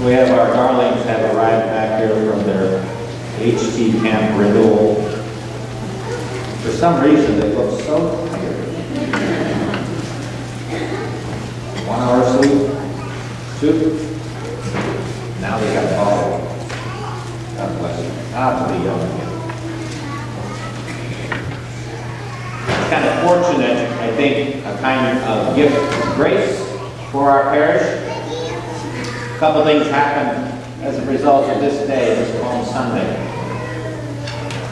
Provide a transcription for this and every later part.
We have our darlings have arrived back here from their HT camp renewal. For some reason, they look so tired. 1 hour sleep, 2. Now they got followed. God bless you. Not to be young again. It's kind of fortunate, I think, a kind of gift of grace for our parish. A couple things happened as a result of this day, this Palm Sunday.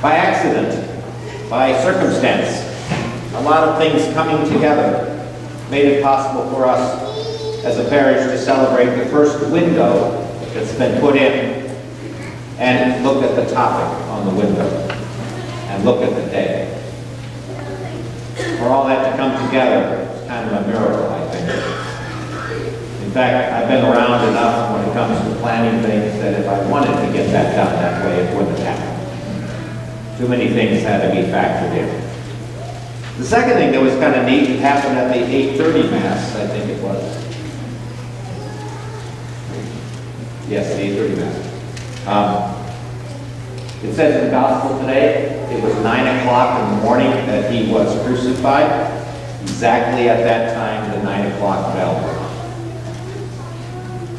By accident, by circumstance, a lot of things coming together made it possible for us as a parish to celebrate the first window that's been put in and look at the topic on the window and look at the day. For all that to come together is kind of a miracle, I think. In fact, I've been around enough when it comes to planning things that if I wanted to get that done that way, it wouldn't happen. Too many things had to be factored in. The second thing that was kind of neat, it happened at the 8:30 Mass, I think it was. Yes, the 8:30 Mass. It says in the Gospel today, it was 9 o'clock in the morning that he was crucified. Exactly at that time, the 9 o'clock bell rang.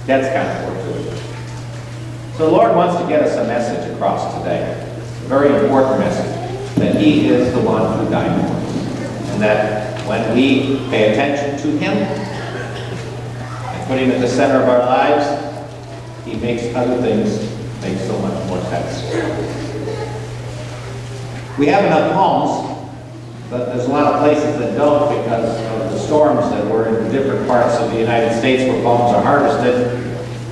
That's kind of fortuitous. So the Lord wants to get us a message across today, a very important message, that He is the one who died for us. And that when we pay attention to Him and put Him at the center of our lives, He makes other things make so much more sense. We have enough palms, but there's a lot of places that don't because of the storms that were in different parts of the United States where palms are harvested.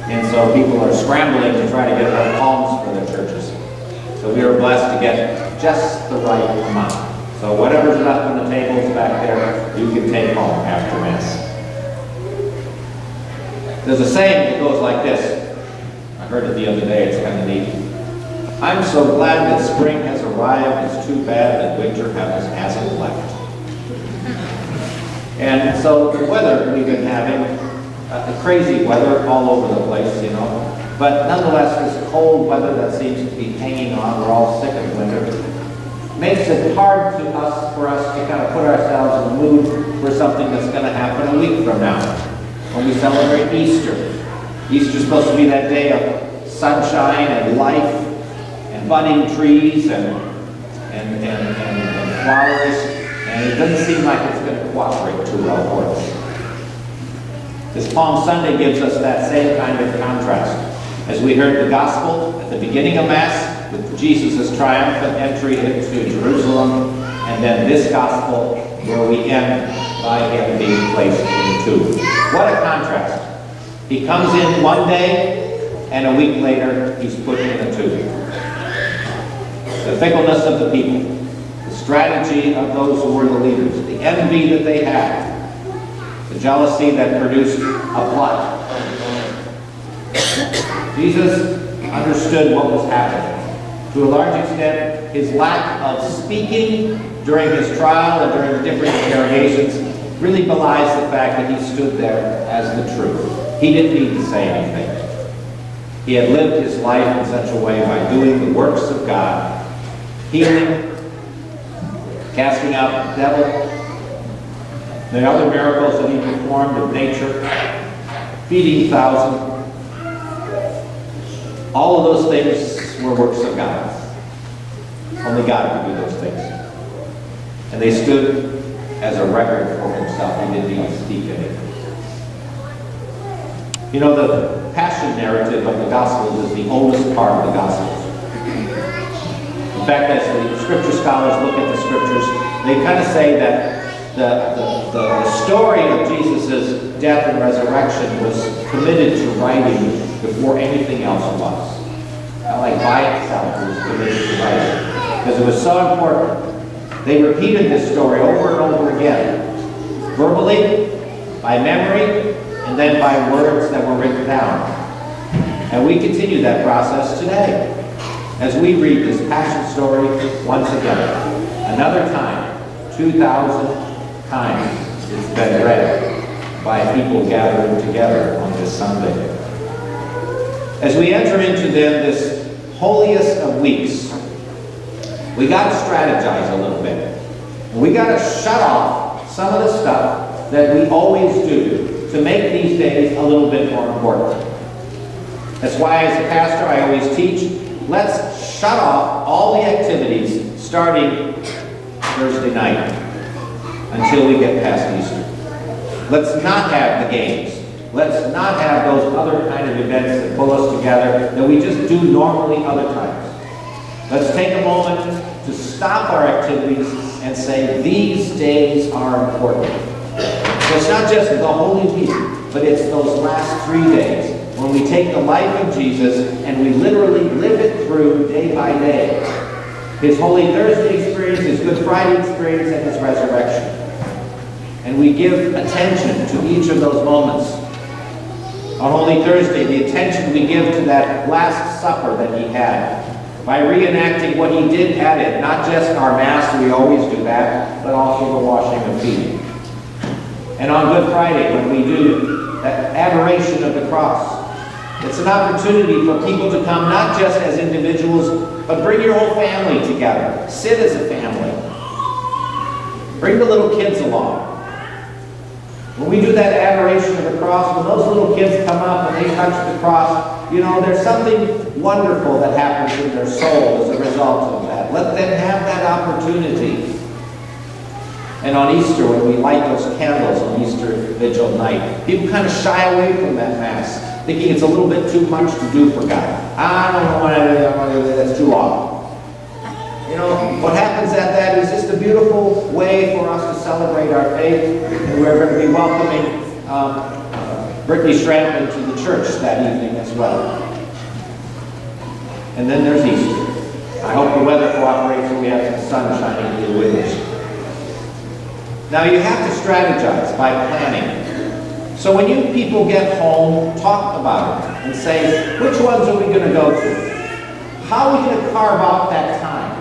And so people are scrambling to try to get enough palms for their churches. So we are blessed to get just the right amount. So whatever's left on the tables back there, you can take home after Mass. There's a saying that goes like this. I heard it the other day, it's kind of neat. I'm so glad that spring has arrived, it's too bad that winter hasn't left. And so the weather we've been having, crazy weather all over the place, you know. But nonetheless, this cold weather that seems to be hanging on, we're all sick of winter, makes it hard for us to kind of put ourselves in the mood for something that's going to happen a week from now, when we celebrate Easter. Easter's supposed to be that day of sunshine and life and budding trees and flowers, and it doesn't seem like it's going to cooperate too well for us. This Palm Sunday gives us that same kind of contrast. As we heard the Gospel at the beginning of Mass, with Jesus' triumphant entry into Jerusalem, and then this Gospel where we end by Him being placed in the tomb. What a contrast. He comes in one day, and a week later, He's put in the tomb. The fickleness of the people, the strategy of those who were the leaders, the envy that they had, the jealousy that produced a plot. Jesus understood what was happening. To a large extent, His lack of speaking during His trial and during the different interrogations really belies the fact that He stood there as the truth. He didn't need to say anything. He had lived His life in such a way by doing the works of God, healing, casting out the devil, the other miracles that He performed of nature, feeding thousands. All of those things were works of God. Only God could do those things. And they stood as a record for Himself. He didn't even speak anything. You know, the Passion narrative of the Gospels is the oldest part of the Gospels. In fact, as the Scripture scholars look at the Scriptures, they kind of say that the story of Jesus' death and resurrection was committed to writing before anything else was. Not like by itself, it was committed to writing. Because it was so important. They repeated this story over and over again. Verbally, by memory, and then by words that were written down. And we continue that process today. As we read this Passion story once again. Another time, 2,000 times it's been read by people gathering together on this Sunday. As we enter into then this holiest of weeks, we got to strategize a little bit. We got to shut off some of the stuff that we always do to make these days a little bit more important. That's why as a pastor I always teach, let's shut off all the activities starting Thursday night until we get past Easter. Let's not have the games. Let's not have those other kind of events that pull us together that we just do normally other times. Let's take a moment to stop our activities and say these days are important. So it's not just the Holy Week, but it's those last 3 days when we take the life of Jesus and we literally live it through day by day. His Holy Thursday experience, His Good Friday experience, and His resurrection. And we give attention to each of those moments. On Holy Thursday, the attention we give to that Last Supper that He had by reenacting what He did at it, not just our Mass, we always do that, but also the washing of feet. And on Good Friday, when we do that adoration of the cross, it's an opportunity for people to come not just as individuals, but bring your whole family together. Sit as a family. Bring the little kids along. When we do that adoration of the cross, when those little kids come up and they touch the cross, you know, there's something wonderful that happens in their soul as a result of that. Let them have that opportunity. And on Easter, when we light those candles on Easter Vigil night, people kind of shy away from that Mass, thinking it's a little bit too much to do for God. I don't want to do that, that's too long. You know, what happens at that is just a beautiful way for us to celebrate our faith, and we're going to be welcoming Brittany Stratman to the church that evening as well. And then there's Easter. I hope the weather cooperates and we have some sun shining through the windows. Now you have to strategize by planning. So when you people get home, talk about it and say, which ones are we going to go to? How are we going to carve out that time?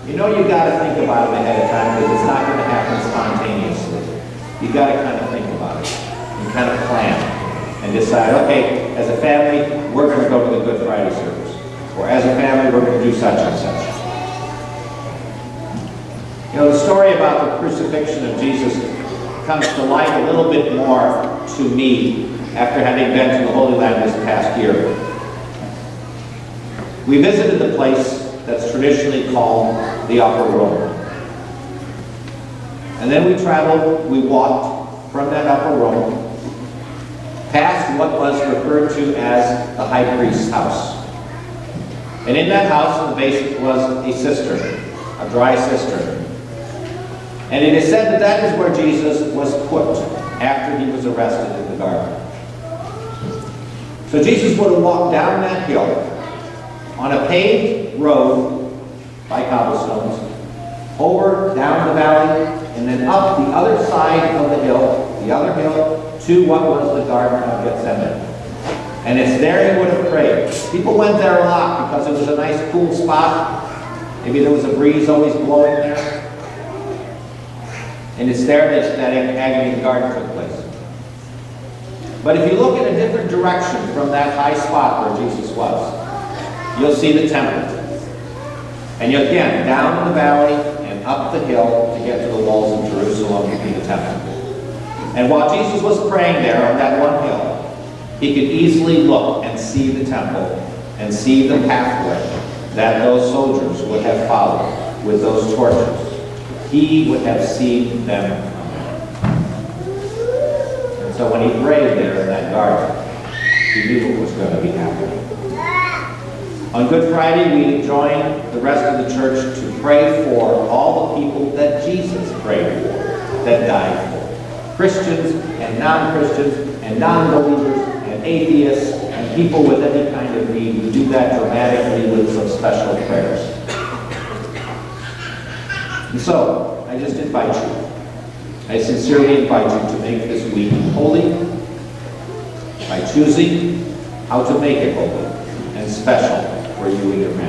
You know you've got to think about it ahead of time because it's not going to happen spontaneously. You've got to kind of think about it and kind of plan and decide, okay, as a family, we're going to go to the Good Friday service. Or as a family, we're going to do such and such. You know, the story about the crucifixion of Jesus comes to light a little bit more to me after having been to the Holy Land this past year. We visited the place that's traditionally called the Upper Room. And then we traveled, we walked from that Upper Room past what was referred to as the high priest's house. And in that house, in the basement, was a cistern, a dry cistern. And it is said that that is where Jesus was put after He was arrested in the garden. So Jesus would have walked down that hill on a paved road by cobblestones, over, down the valley, and then up the other side of the hill, to what was the Garden of Gethsemane. And it's there He would have prayed. People went there a lot because it was a nice cool spot. Maybe there was a breeze always blowing there. And it's there that agony in the garden took place. But if you look in a different direction from that high spot where Jesus was, you'll see the temple. And you'll again down the valley and up the hill to get to the walls of Jerusalem and the temple. And while Jesus was praying there on that one hill, He could easily look and see the temple and see the pathway that those soldiers would have followed with those torches. He would have seen them. And so when He prayed there in that garden, He knew what was going to be happening. On Good Friday, we join the rest of the church to pray for all the people that Jesus prayed for, that died for. Christians and non-Christians and non-believers and atheists and people with any kind of need. We do that dramatically with some special prayers. And so, I just invite you. I sincerely invite you to make this week holy by choosing how to make it holy and special for you and your family.